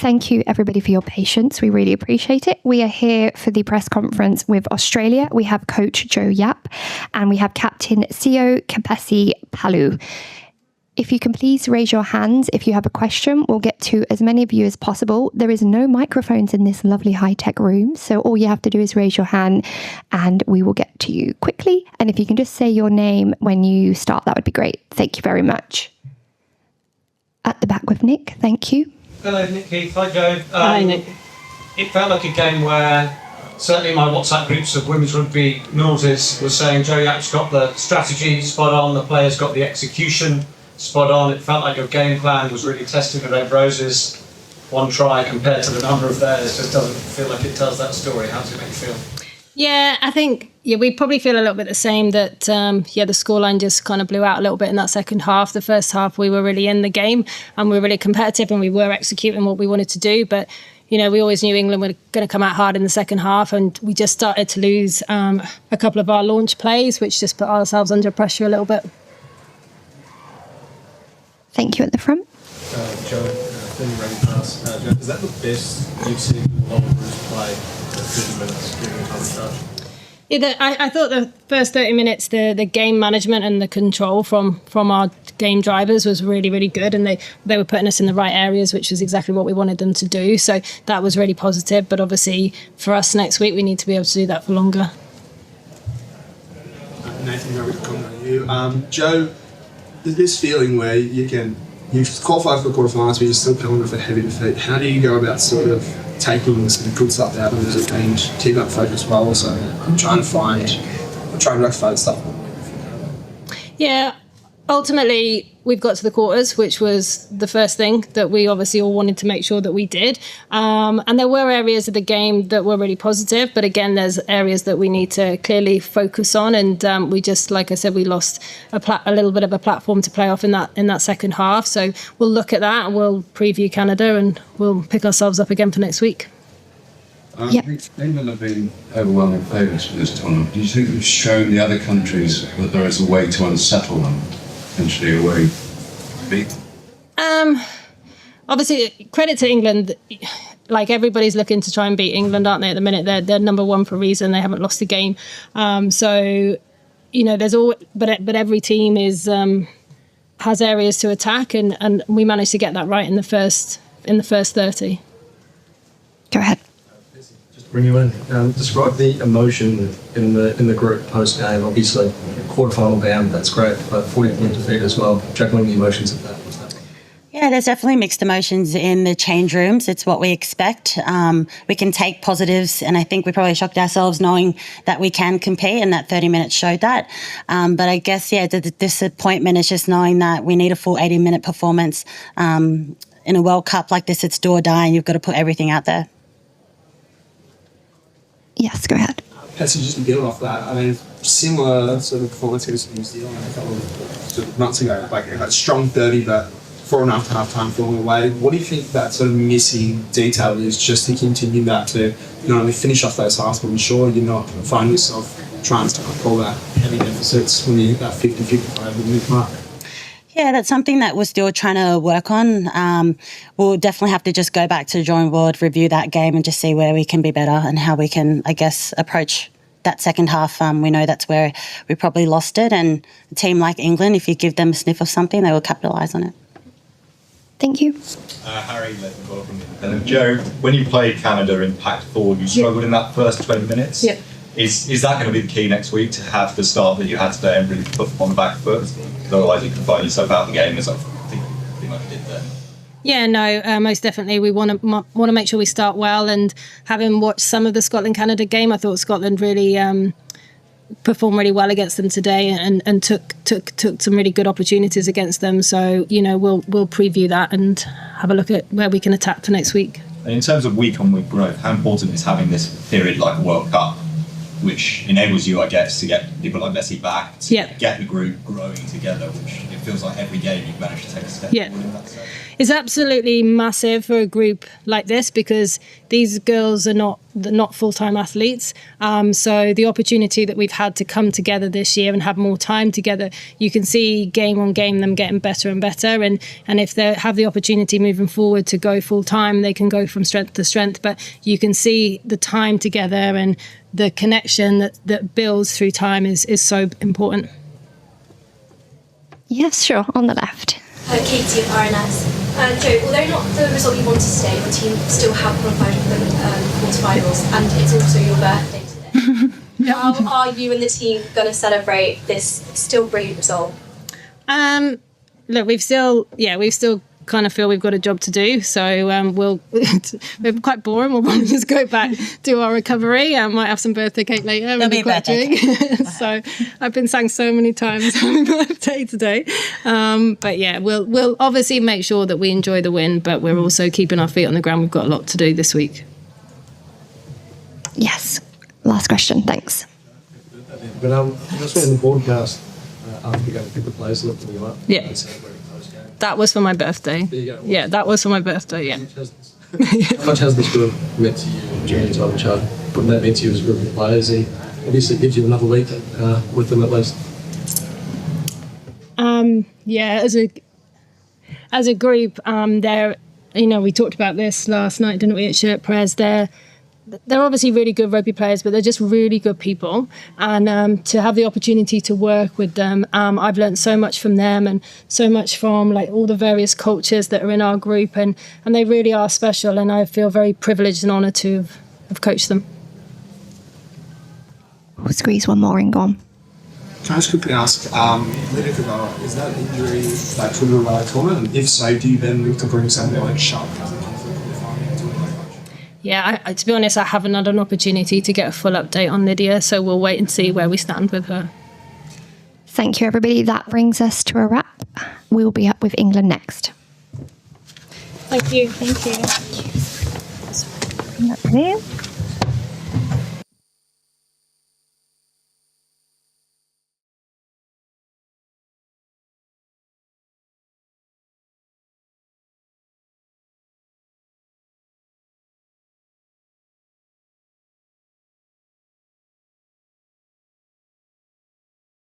Thank you, everybody, for your patience. We really appreciate it. We are here for the press conference with Australia. We have coach Jo Yapp and we have captain Siokapesi Palu. If you can please raise your hands if you have a question. We'll get to as many of you as possible. There is no microphones in this lovely high-tech room, so all you have to do is raise your hand and we will get to you quickly. And if you can just say your name when you start, that would be great. Thank you very much. At the back with Nick, thank you. Hello, Nick Keith. Hi, Jo. Hi, Nick. It felt like a game where certainly my WhatsApp groups of women's rugby noughties was saying Jo Yapp's got the strategy spot on, the players got the execution spot on. It felt like your game plan was really testing the Red Roses. One try compared to the number of theirs just doesn't feel like it tells that story. How does it make you feel? Yeah, I think we probably feel a little bit the same, that the scoreline just kind of blew out a little bit in that second half. The first half we were really in the game and we were really competitive and we were executing what we wanted to do, but we always knew England were going to come out hard in the second half, and we just started to lose a couple of our launch plays, which just put ourselves under pressure a little bit. Thank you at the front. Jo, Jo, is that the best you've seen the Roos play for 30 minutes during the time charge? Yeah, I thought the first 30 minutes, the game management and the control from our game drivers was really, really good, and they were putting us in the right areas, which was exactly what we wanted them to do. So that was really positive. But obviously, for us next week, we need to be able to do that for longer. Nathan, very good comment on you. Jo, there's this feeling where you've qualified for the quarterfinals, but you're still coming with a heavy defeat. How do you go about sort of taking some good stuff out of it as a team, keep up focus while also trying to rectify stuff? Yeah, ultimately we've got to the quarters, which was the first thing that we obviously all wanted to make sure that we did. And there were areas of the game that were really positive, but again, there's areas that we need to clearly focus on. And we just, like I said, we lost a little bit of a platform to play off in that second half. So we'll look at that and we'll preview Canada and we'll pick ourselves up again for next week. England have been overwhelming favourites for this tournament. Do you think we've shown the other countries that there is a way to unsettle them? Potentially a way to beat them? Obviously, credit to England. Like, everybody's looking to try and beat England, aren't they? At the minute, they're number one for a reason. They haven't lost a game. There's but every team has areas to attack, and we managed to get that right in the first 30. Go ahead. Bring you in. Describe the emotion in the group post game. Obviously, quarterfinal bound, that's great, but 40-point defeat as well. Juggling the emotions of that. Yeah, there's definitely mixed emotions in the change rooms. It's what we expect. We can take positives, and I think we probably shocked ourselves knowing that we can compete, and that 30 minutes showed that. But I guess, the disappointment is just knowing that we need a full 80-minute performance. In a World Cup like this, it's do or die, and you've got to put everything out there. Yes, go ahead. Patsy, just to build off that, I mean, similar sort of performances in New Zealand a couple of sort of months ago, like a strong 30, but 4.5 half-time falling away. What do you think that sort of missing detail is, just to continue that to not only finish off those halves, but ensure you're not finding yourself trying to pull that heavy deficits when you hit that 50-55 minute mark? Yeah, that's something that we're still trying to work on. We'll definitely have to just go back to the drawing board, review that game and just see where we can be better and how we can, I guess, approach that second half. We know that's where we probably lost it, and a team like England, if you give them a sniff of something, they will capitalise on it. Thank you. Harry Leventhal from Independent. Jo, when you played Canada in Pact 4, you struggled in that first 20 minutes. Yep. Is that going to be the key next week, to have the start that you had today and really put on the back foot? Because otherwise you can find yourself out of the game, as I think pretty much did then. Yeah, no, most definitely. We want to make sure we start well. And having watched some of the Scotland-Canada game, I thought Scotland really performed really well against them today, and took some really good opportunities against them. So we'll preview that and have a look at where we can attack for next week. And in terms of week-on-week growth, how important is having this period like a World Cup, which enables you, I guess, to get people like Messi back, to get the group growing together, which it feels like every game you've managed to take a step forward in that sense? It's absolutely massive for a group like this, because these girls are not not full-time athletes. So the opportunity that we've had to come together this year and have more time together, you can see game on game them getting better and better. And if they have the opportunity moving forward to go full-time, they can go from strength to strength. But you can see the time together and the connection that builds through time is so important. Yes, sure, on the left. Katie of RNS. Jo, although not the result you wanted today, your team still have qualified for the quarterfinals, and it's also your birthday today. How are you and the team going to celebrate this still brilliant result? Look, we've still kind of feel we've got a job to do, so we're quite boring. We'll probably just go back, do our recovery. I might have some birthday cake later. There'll be a birthday cake. So I've been sang so many times happy birthday today. But yeah, we'll obviously make sure that we enjoy the win, but we're also keeping our feet on the ground. We've got a lot to do this week. Yes. Last question. Thanks. But just in the broadcast, after you go to pick the players, lifting you up. Yeah. That was for my birthday. There you go. Yeah, that was for my birthday, yeah. How much has this group meant to you during your time in charge? What that meant to you as a group of players? He obviously gives you another week with them at least. Yeah, as a group, we talked about this last night, didn't we, at Shirt Press? They're obviously really good rugby players, but they're just really good people. And to have the opportunity to work with them, I've learned so much from them and so much from like all the various cultures that are in our group, and they really are special. And I feel very privileged and honoured to have coached them. We'll squeeze one more in, go on. Can I just quickly ask, is that injury that triggered a tournament? And if so, do you then look to bring something like Sharp as a Yeah, to be honest, I haven't had an opportunity to get a full update on Lydia, so we'll wait and see where we stand with her. Thank you, everybody. That brings us to a wrap. We'll be up with England next. Thank you. Thank you. Up here.